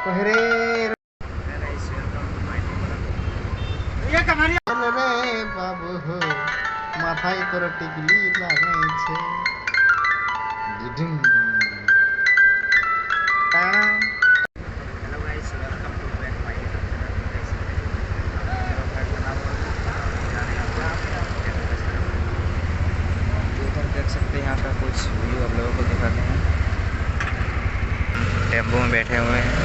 কহরে রে বাবু মাথায় তোর টিকলি লাগাইছে ডিডিং টানা। Hello guys, welcome to back my YouTube channel guys. मेरा भाई का नाम ऊपर देख सकते हैं। यहाँ का कुछ व्यू आप लोगों को दिखाते हैं। टेम्पो में बैठे हुए हैं।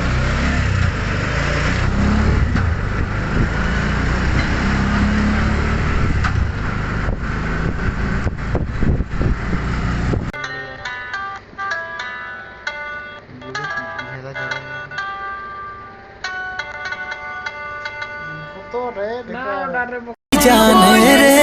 जाने रे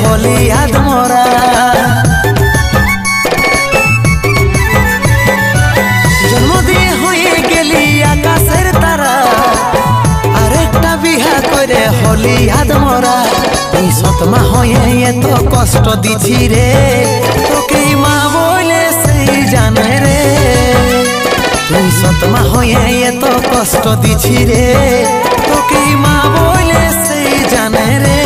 होली याद मोरा जन्म दिए हुए गेली आकाशेर तारा आरेकटा बिहा करे होली याद मोरा सतमा हुए तो कष्ट दिछि रे तोके मा बोले सही जाने रे सतमा हुए तो कष्ट दिछि रे तोके मा बोले सही जाने रे।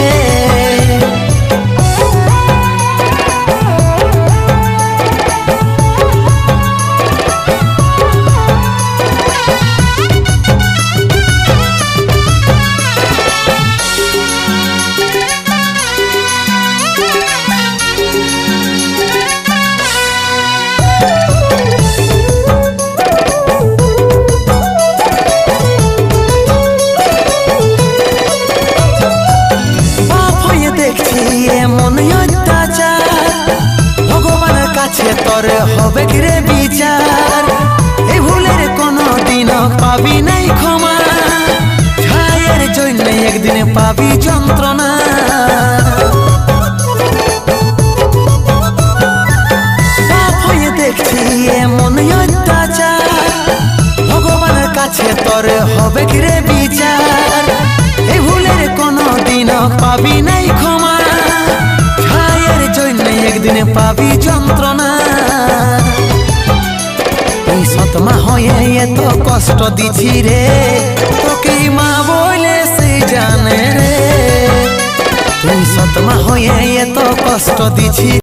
ভগবানের কাছে তোর হবে রে বিচার এই ভুলের কোনো দিন পাবি নাই ক্ষমা ছায়ের জন্য একদিন পাবি যন্ত্রণা পাপ হয়ে দেখছি এমন অত্যাচার ভগবানের কাছে তোর হবে রে বিচার এই ভুলের কোনো দিন পাবি নাই ক্ষমা একদিন পাবি যন্ত্রণা সতমা হয়ে এত কষ্ট দিছি রে তোকে মা বলে সে জানে রে তুই সতমা হয়ে এত কষ্ট দিছি।